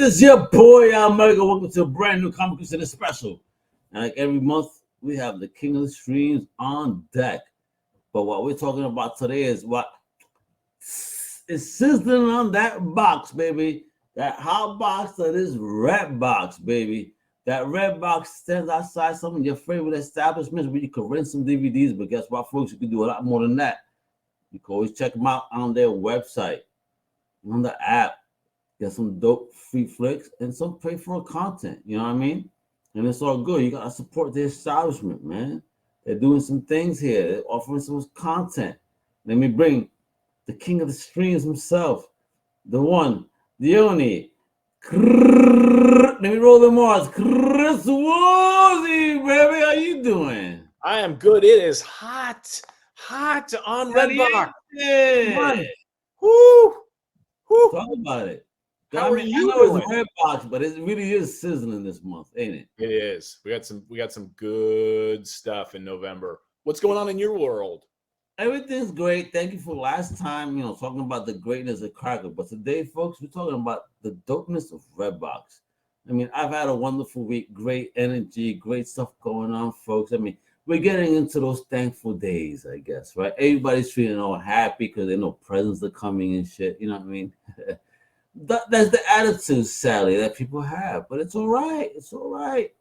this is your boy, Omega. Welcome to a brand new Comic Crusaders special. And like every month, we have the king of the streams on deck. But what we're talking about today is what is sizzling on that box, baby. That hot box that is Redbox, baby. That Redbox stands outside some of your favorite establishments where you can rent some DVDs. But guess what, folks? You can do a lot more than that. You can always check them out on their website, on the app. Get some dope free flicks and some pay for content. You know what I mean? And it's all good. You gotta support the establishment, man. They're doing some things here. They're offering some content. Let me bring the king of the streams himself, the one, the only. Let me roll the Mars. Chris Woolsey, baby. How you doing? I am good. It is hot on Redbox. Woo! Talk about it. How are you know it's Redbox, but it really is sizzling this month, ain't it? It is. We got some good stuff in November. What's going on in your world? Everything's great. Thank you for last time, talking about the greatness of Cracker. But today, folks, we're talking about the dopeness of Redbox. I mean, I've had a wonderful week. Great energy, great stuff going on, folks. I mean, we're getting into those thankful days, I guess, right? Everybody's feeling all happy because they know presents are coming and shit. You know what I mean? That's the attitude, sadly, that people have. But it's all right. It's all right.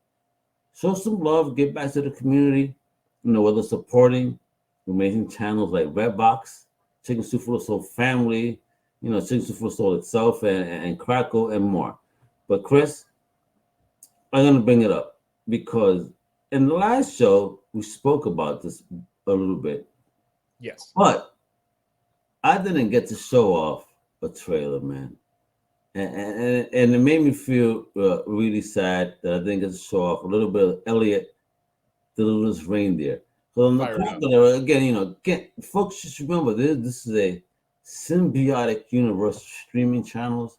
Show some love. Get back to the community. Whether supporting amazing channels like Redbox, Chicken Soup for the Soul Family, Chicken Soup for the Soul itself, and Crackle, and more. But Chris, I'm going to bring it up because in the last show, we spoke about this a little bit. Yes. But I didn't get to show off a trailer, man. And it made me feel really sad that I didn't get to show off a little bit of Elliot, the littlest reindeer. So on the popular, again, folks just remember this is a symbiotic universe of streaming channels.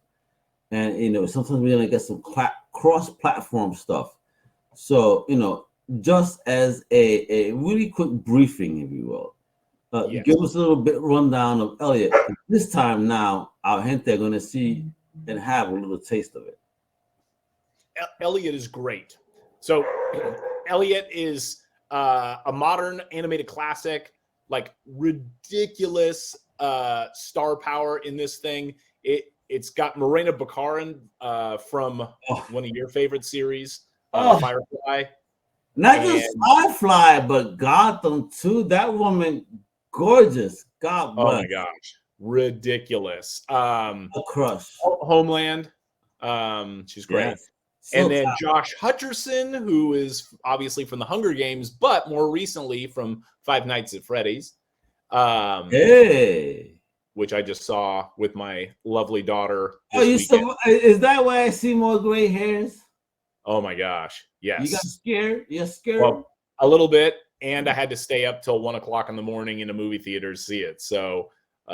And, sometimes we're going to get some cross-platform stuff. So, just as a really quick briefing, if you will, give us a little bit rundown of Elliot. This time now, our gente are going to see and have a little taste of it. Elliot is great. So Elliot is a modern animated classic, like ridiculous star power in this thing. It's got Morena Baccarin from one of your favorite series, Firefly. Not just Firefly, but Gotham too. That woman, gorgeous. God bless. Oh my gosh. Ridiculous. A crush. Homeland. She's great. Yes. And then Josh Hutcherson, who is obviously from the Hunger Games, but more recently from Five Nights at Freddy's. Which I just saw with my lovely daughter. Is that why I see more gray hairs? Oh my gosh. Yes. You got scared? You're scared? Well, a little bit. And I had to stay up till 1 o'clock in the morning in a movie theater to see it. So we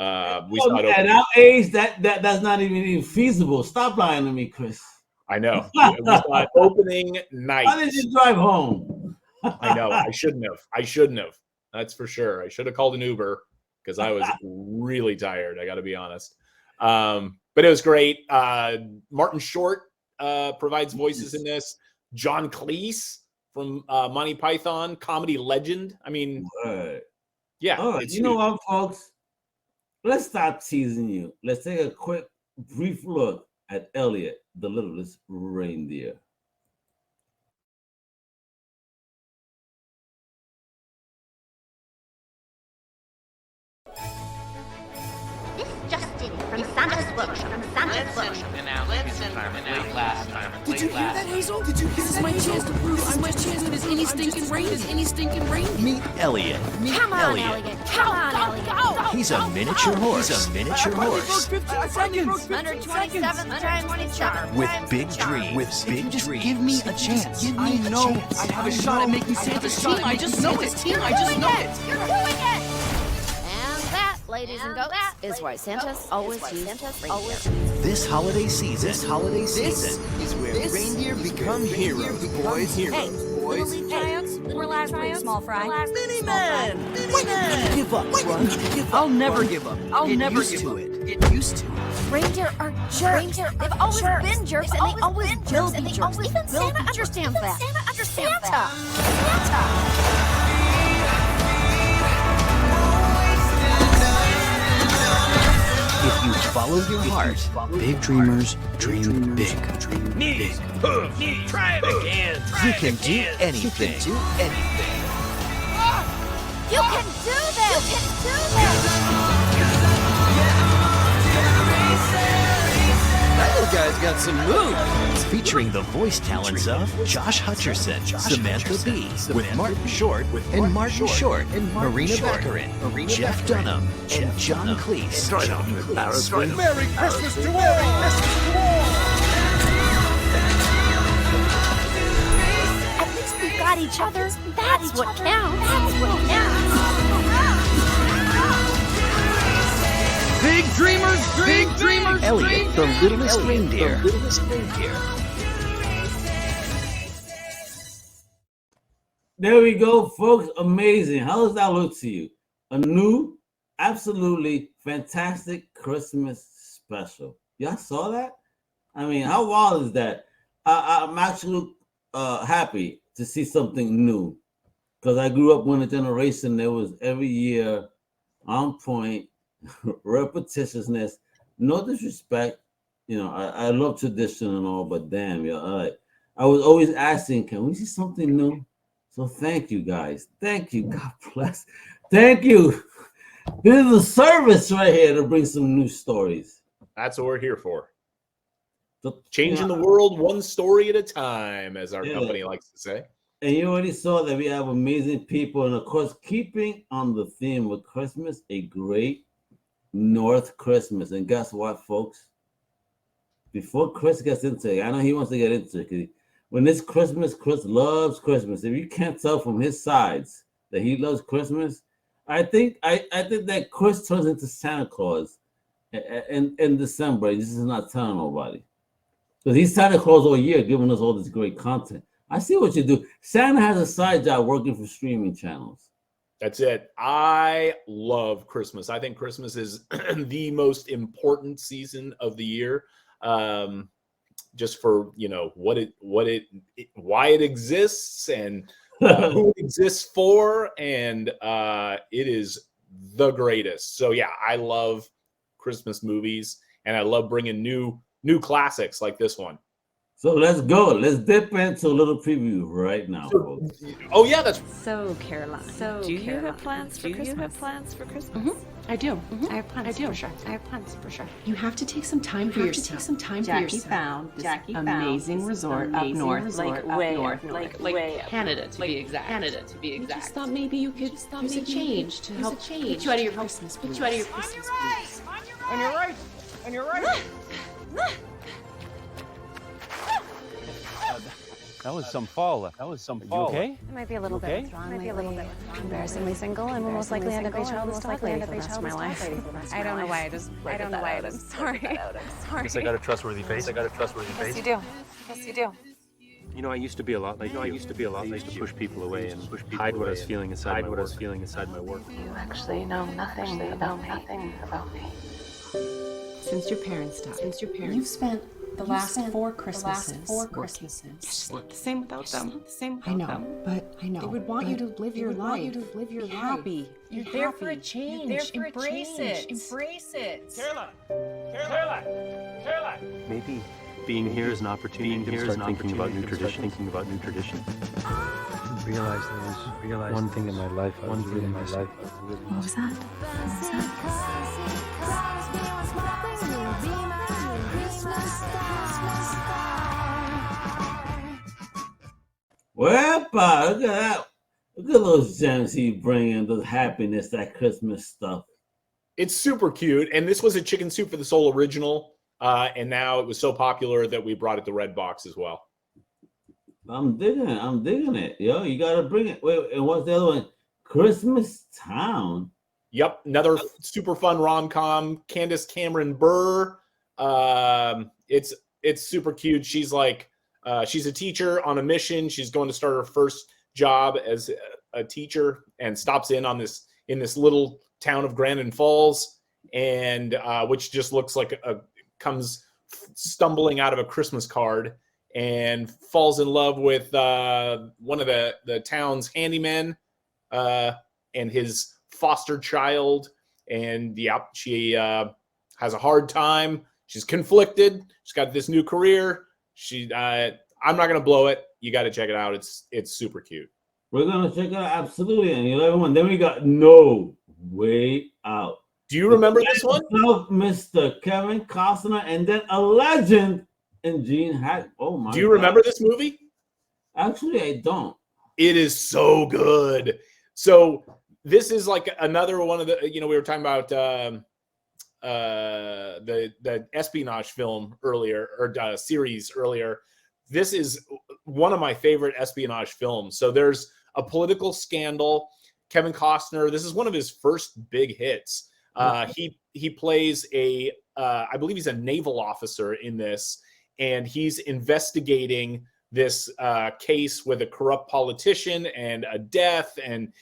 saw it. At our age, that's not even feasible. Stop lying to me, Chris. I know. We saw it opening night. How did you drive home? I know. I shouldn't have. That's for sure. I should have called an Uber because I was really tired. I got to be honest. But it was great. Martin Short provides voices in this. John Cleese from Monty Python, comedy legend. I mean, yeah. All right. You know what, folks? Let's stop teasing you. Let's take a quick, brief look at Elliot, the littlest reindeer. This just in from Santa's workshop. Did you hear that, Hazel? Did you hear this is my chance to prove I'm my chance that there's any stinking rain. Meet Elliot. Come on, Elliot. Go. He's a miniature horse. Under 27th times 27. With big dreams. Just give me a chance. I know I have a shot at making Santa's team. I just know it. You're doing it. And that, ladies and goats, is why Santa's always use reindeer. This holiday season is where reindeer become heroes, boys. Hey, little league tryouts, little lab tryouts, small fry. Mini Man! Give up, Run. I'll never give up. Get used to it. Reindeer are jerks. They've always been jerks, and they always will be jerks. Even Santa understands that. Santa. If you follow your heart, Big dreamers dream big. Try it again. You can do anything. You can do this. That little guy's got some moves. Featuring the voice talents of Josh Hutcherson, Samantha Bee, with Martin Short and Martin Short, Marina Baccarin, Jeff Dunham, and John Cleese. Merry Christmas to all! At least we've got each other. That's what counts. Big dreamers Elliot, the littlest reindeer. There we go, folks. Amazing. How does that look to you? A new, absolutely fantastic Christmas special. Y'all saw that? I mean, how wild is that? I'm actually happy to see something new, because I grew up in a generation that was every year on point, repetitiousness, no disrespect. You know, I love tradition and all, but damn, I was always asking, can we see something new? So thank you, guys. Thank you. God bless. Thank you. This is a service right here to bring some new stories. That's what we're here for. So, Changing the world one story at a time, as our company likes to say. And you already saw that we have amazing people. And of course, keeping on the theme of Christmas, a great North Christmas. And guess what, folks? Before Chris gets into it, I know he wants to get into it, because when it's Christmas, Chris loves Christmas. If you can't tell from his sides that he loves Christmas, I think that Chris turns into Santa Claus in December. He just is not telling nobody, because he's Santa Claus all year, giving us all this great content. I see what you do. Santa has a side job working for streaming channels. That's it. I love Christmas. I think Christmas is the most important season of the year. Just for, you know, why it exists, and who it exists for, and it is the greatest. So yeah, I love Christmas movies, and I love bringing new classics like this one. So let's go. Let's dip into a little preview right now, folks. Oh yeah, that's So, Caroline, do you have plans for Christmas? I do. I have plans for sure. You have to take some time for yourself. Jackie found this amazing resort up north, like way up north, like Canada to be exact. I just thought maybe you could use a change to help put you out of your Christmas blues. On your right. That was some fall. You okay? It might be a little bit wrong. Embarrassingly single, and will most likely end up a childless dog lady for the rest of my life. I don't know why I just. I don't know why. I'm sorry. Guess I got a trustworthy face. Yes, you do. You know, I used to be a lot like you. I used to push people away and hide what I was feeling inside my work. You actually know nothing about me. Since your parents died, you've spent the last four Christmases. It's not the same without them. I know. They would want you to live your life. Be happy. You're there for a change. Embrace it. Caroline! Maybe being here is an opportunity to start thinking about new tradition. Realize there was one thing in my life. What was that? Well, look at that. Look at those gems he bringing, those happiness, that Christmas stuff. It's super cute. And this was a Chicken Soup for the Soul original. And now it was so popular that we brought it to Redbox as well. I'm digging it. Yo, you got to bring it. Wait, and what's the other one? Christmas Town. Yep. Another super fun rom-com. Candace Cameron Burr. It's super cute. She's like, she's a teacher on a mission. She's going to start her first job as a teacher, and stops in this little town of Grandin Falls, and which just looks like a comes stumbling out of a Christmas card and falls in love with one of the town's handymen and his foster child. And she has a hard time. She's conflicted. She's got this new career. I'm not gonna blow it. You got to check it out. It's super cute. We're gonna check it out, absolutely. And 11 then we got No Way Out. Do you remember this one? Mr. Kevin Costner, and then a legend in Gene Hackman. Oh my! Do you remember this movie? Actually, I don't. It is so good. So this is like another one of the, we were talking about the espionage film earlier, or series earlier. This is one of my favorite espionage films. So there's a political scandal. Kevin Costner, this is one of his first big hits. He plays I believe he's a naval officer in this, and he's investigating this case with a corrupt politician and a death and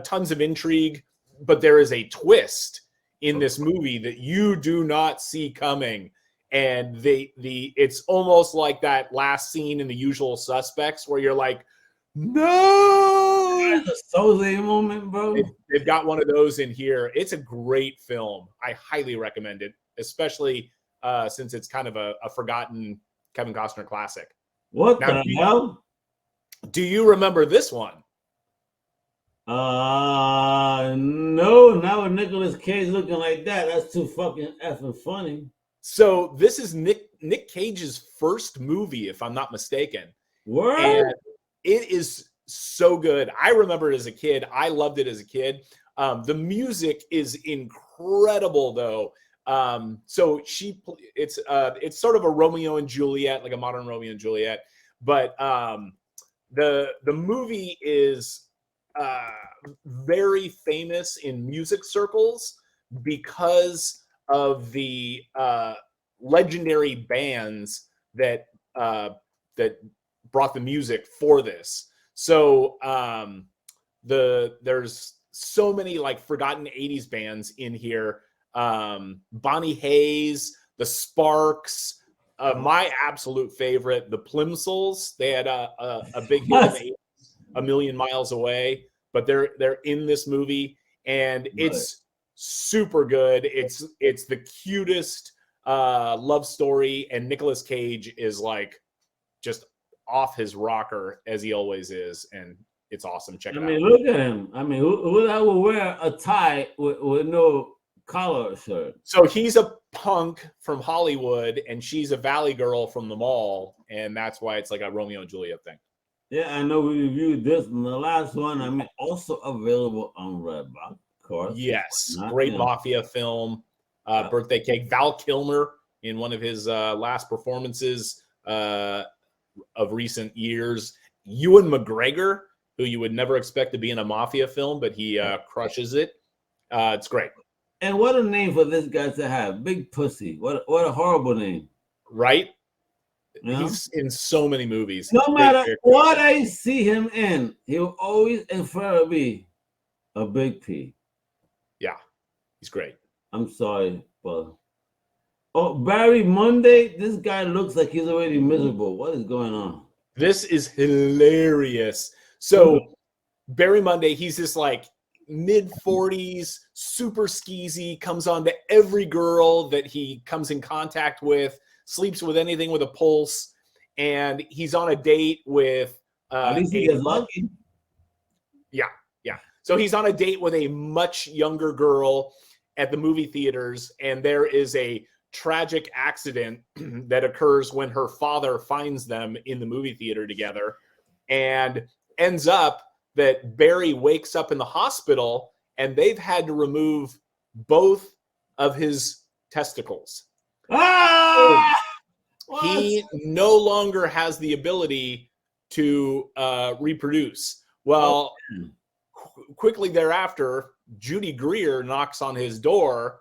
tons of intrigue. But there is a twist in this movie that you do not see coming. And it's almost like that last scene in The Usual Suspects where you're like, no! That's a Soze moment, bro. They've got one of those in here. It's a great film. I highly recommend it, especially since it's kind of a forgotten Kevin Costner classic. What the hell? Do you remember this one? No, not with Nicolas Cage looking like that. That's too fucking effing funny. So this is Nick Cage's first movie, if I'm not mistaken. Word? And it is so good. I remember it as a kid. I loved it as a kid. The music is incredible, though. So it's sort of a Romeo and Juliet, like a modern Romeo and Juliet. But the movie is very famous in music circles because of the legendary bands that brought the music for this. So there's so many like forgotten 80s bands in here. Bonnie Hayes, the Sparks, my absolute favorite, the Plimsolls. They had a big hit in the 80s, A Million Miles Away, but they're in this movie, and it's super good. It's the cutest love story, and Nicolas Cage is like just off his rocker as he always is, and it's awesome. Check it out. I mean, look at him. I mean, who that would wear a tie with no collar shirt? So he's a punk from Hollywood, and she's a valley girl from the mall, and that's why it's like a Romeo and Juliet thing. Yeah, I know we reviewed this and the last one. I mean, also available on Redbox, of course. Yes, great mafia film. Birthday Cake. Val Kilmer in one of his last performances of recent years. Ewan McGregor, who you would never expect to be in a mafia film, but he crushes it. It's great. And what a name for this guy to have. Big Pussy. What a horrible name. Right? You know? He's in so many movies. No matter what I see him in, he'll always and forever be a big P. Yeah, he's great. I'm sorry, but Barry Monday, this guy looks like he's already miserable. What is going on? This is hilarious. So Barry Monday, he's this like mid-40s, super skeezy, comes on to every girl that he comes in contact with, sleeps with anything with a pulse, and he's on a date with at least he is lucky. Yeah. So he's on a date with a much younger girl at the movie theaters, and there is a tragic accident that occurs when her father finds them in the movie theater together, and ends up that Barry wakes up in the hospital and they've had to remove both of his testicles. He no longer has the ability to reproduce. Well, quickly thereafter, Judy Greer knocks on his door,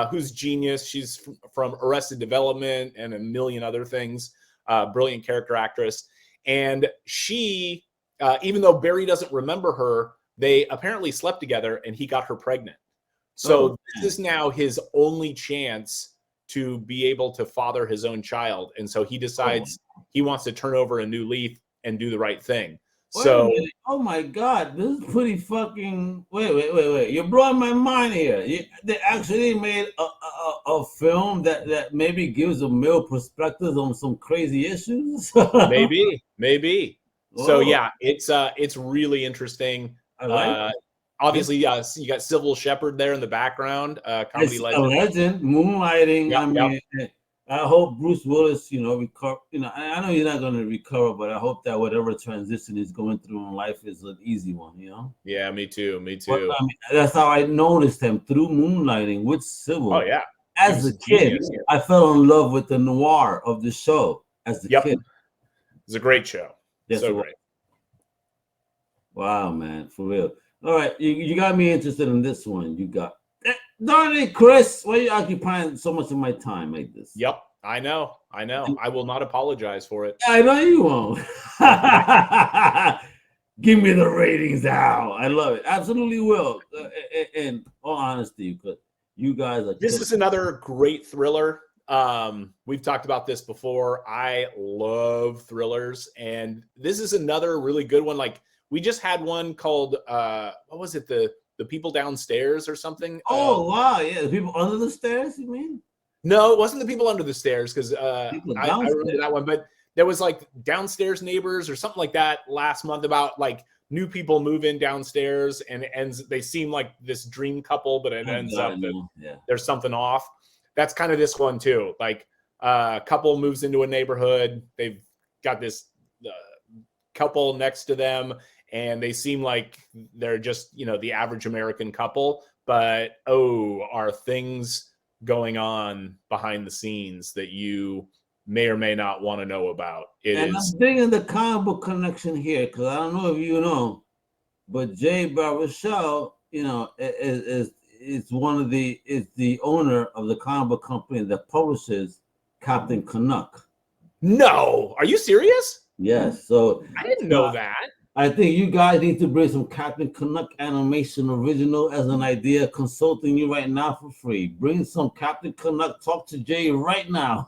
who's genius. She's from Arrested Development and a million other things. Brilliant character actress. And she, even though Barry doesn't remember her, they apparently slept together and he got her pregnant. So this is now his only chance to be able to father his own child, and so he decides he wants to turn over a new leaf and do the right thing. So, oh my God, this is pretty fucking. Wait! You're blowing my mind here. They actually made a film that maybe gives a male perspective on some crazy issues. maybe. Whoa. So yeah, it's really interesting. I like obviously, you got Sybil Shepherd there in the background, comedy legend. A legend, moonlighting. Yep, I mean, I hope Bruce Willis, recover. I know you're not going to recover, but I hope that whatever transition he's going through in life is an easy one. Yeah, me too. But, I mean, that's how I noticed him through Moonlighting with Sybil. Oh yeah. As a kid, I fell in love with the noir of the show. As a kid, it's a great show. Yes, so great. Wow, man, for real. All right, you got me interested in this one. You got. Darn it, Chris, why are you occupying so much of my time like this? Yep, I know. I will not apologize for it. I know you won't. Give me the ratings now. I love it. Absolutely will. In all honesty, because you guys are. This is another great thriller. We've talked about this before. I love thrillers, and this is another really good one. Like we just had one called what was it? The People Downstairs or something. Oh wow, yeah, the people under the stairs. You mean? No, it wasn't the People Under the Stairs because I remember that one. But there was like Downstairs Neighbors or something like that last month about like new people move in downstairs and it ends. They seem like this dream couple, but it ends up that there's something off. That's kind of this one too. Like a couple moves into a neighborhood. They've got this couple next to them. And they seem like they're just, the average American couple, but are things going on behind the scenes that you may or may not want to know about? I'm digging the comic book connection here because I don't know if you know, but Jay Baruchel, is the owner of the comic book company that publishes Captain Canuck. No, are you serious? Yes. So I didn't know that. I think you guys need to bring some Captain Canuck animation original as an idea, consulting you right now for free. Bring some Captain Canuck. Talk to Jay right now.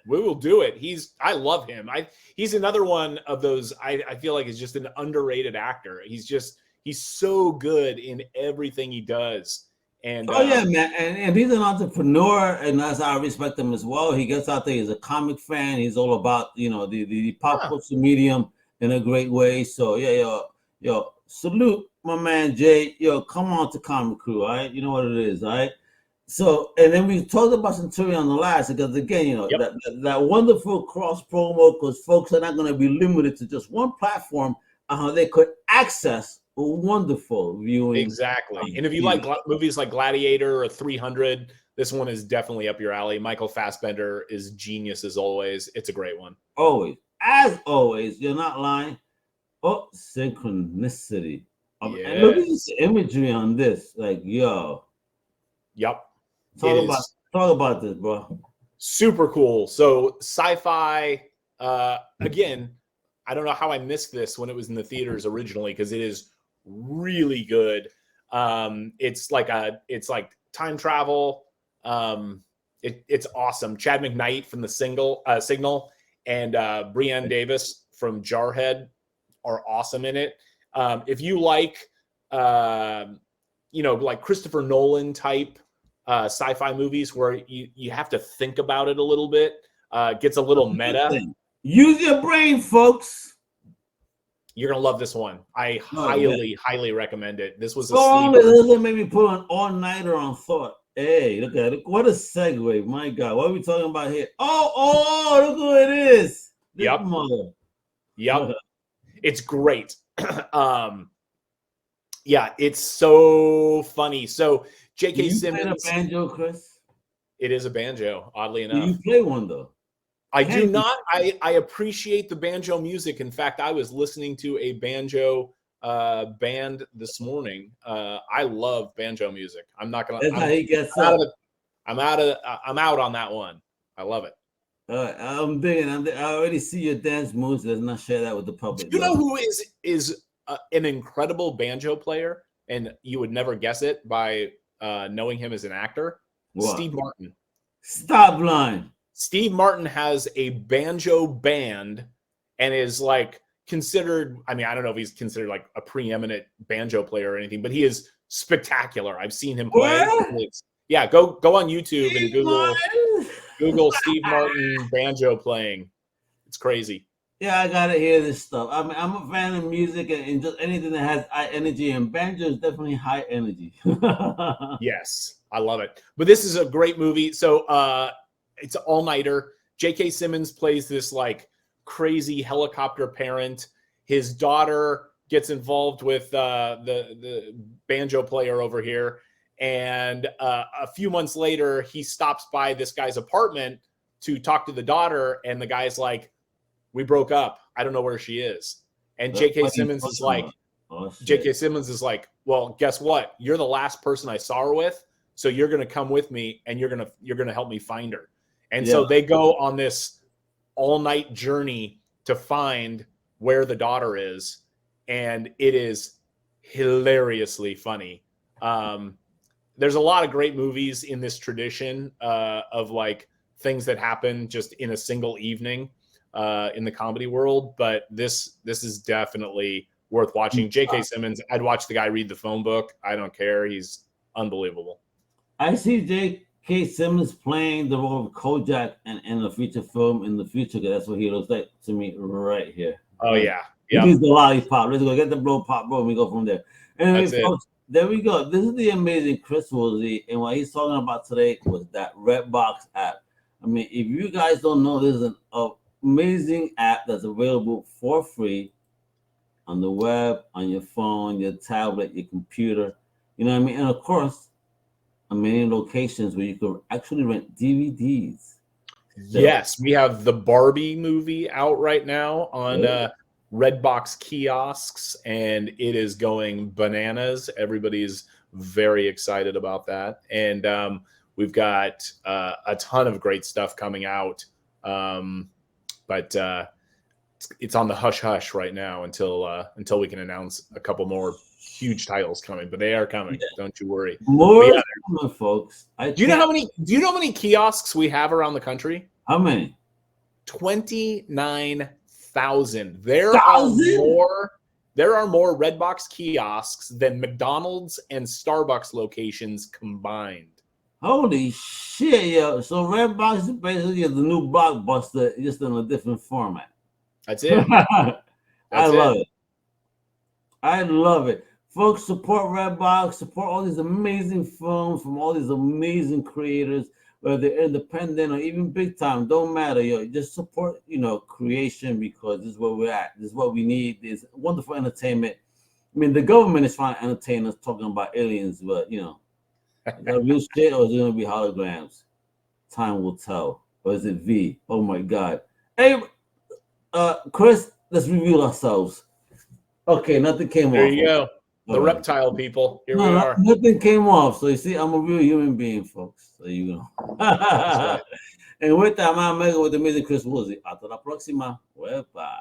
We will do it. I love him. He's another one of those I feel like is just an underrated actor. He's so good in everything he does. And yeah, man. And he's an entrepreneur, and that's how I respect him as well. He gets out there, he's a comic fan, he's all about the pop culture medium in a great way. So yo, salute my man Jay. Yo, come on to Comic Crew, all right? You know what it is, all right? So, and then we talked about Centurion on the last, because again, that wonderful cross promo, because folks are not going to be limited to just one platform, how they could access a wonderful viewing. Exactly. And if you like movies like Gladiator or 300, this one is definitely up your alley. Michael Fassbender is genius as always. It's a great one. Always. As always, you're not lying. Oh, synchronicity. And look at this imagery on this. Like, yo. Yep. Talk about this, bro. Super cool. So sci-fi, again, I don't know how I missed this when it was in the theaters originally, because it is really good. It's like time travel. It's awesome. Chad McKnight from the Signal and Brienne Davis from Jarhead are awesome in it. If you like, like Christopher Nolan type sci-fi movies where you have to think about it a little bit, gets a little meta. Use your brain, folks. You're gonna love this one. I highly recommend it. This was it doesn't make me put an all-nighter on thought. Hey, look at it. What a segue. My God. What are we talking about here? Oh, look who it is. Yep. It's great. It's so funny. So J.K. Simmons. You play a banjo, Chris? It is a banjo, oddly enough. Do you play one, though? I do not. I appreciate the banjo music. In fact, I was listening to a banjo band this morning. I love banjo music. I'm not gonna. That's how he gets I'm out on that one. I love it. I'm digging. I already see your dance moves. Let's not share that with the public. You know who is an incredible banjo player, and you would never guess it by knowing him as an actor? What? Steve Martin. Stop lying. Steve Martin has a banjo band and is like considered, I mean, I don't know if he's considered like a preeminent banjo player or anything, but he is spectacular. I've seen him play. Yeah, go on YouTube and Google Steve Martin banjo playing. It's crazy. Yeah, I gotta hear this stuff. I'm a fan of music and just anything that has high energy, and banjo is definitely high energy. Yes, I love it. But this is a great movie. So it's an all-nighter. J.K. Simmons plays this like crazy helicopter parent. His daughter gets involved with the banjo player over here. And a few months later, he stops by this guy's apartment to talk to the daughter. And the guy's like, we broke up. I don't know where she is. And J.K. Simmons is like, well, guess what? You're the last person I saw her with. So you're going to come with me and you're going to help me find her. And so they go on this all-night journey to find where the daughter is. And it is hilariously funny. There's a lot of great movies in this tradition of like things that happen just in a single evening in the comedy world. But this is definitely worth watching. J.K. Simmons, I'd watch the guy read the phone book. I don't care. He's unbelievable. I see J.K. Simmons playing the role of Kojak in a feature film in the future. That's what he looks like to me right here. Oh, yeah. He's the lollipop. Let's go get the blow pop, bro. And we go from there. Anyway, folks, there we go. This is the amazing Chris Woolsey. And what he's talking about today was that Redbox app. I mean, if you guys don't know, this is an amazing app that's available for free on the web, on your phone, your tablet, your computer. You know what I mean? And of course, on many locations where you can actually rent DVDs. Yes, we have the Barbie movie out right now on Redbox kiosks, and it is going bananas. Everybody's very excited about that. And we've got a ton of great stuff coming out. But it's on the hush-hush right now until we can announce a couple more huge titles coming, but they are coming. Don't you worry. More coming, folks. Do you know how many kiosks we have around the country? How many? 29,000. There are more Redbox kiosks than McDonald's and Starbucks locations combined. Holy shit, yo. So Redbox is basically the new Blockbuster, just in a different format. That's it. I love it. Folks, support Redbox, support all these amazing films from all these amazing creators, whether they're independent or even big time, don't matter, yo. Just support, creation, because this is where we're at. This is what we need. This wonderful entertainment. I mean, the government is trying to entertain us talking about aliens, but, is that real shit or is it going to be holograms? Time will tell. Or is it V? Oh, my God. Hey, Chris, let's reveal ourselves. Okay, nothing came off. There you go. The reptile people. Here we are. Nothing came off. So you see, I'm a real human being, folks. So you know. And with that, I'm Mega with the amazing Chris Woolsey. Hasta la próxima. Wepa.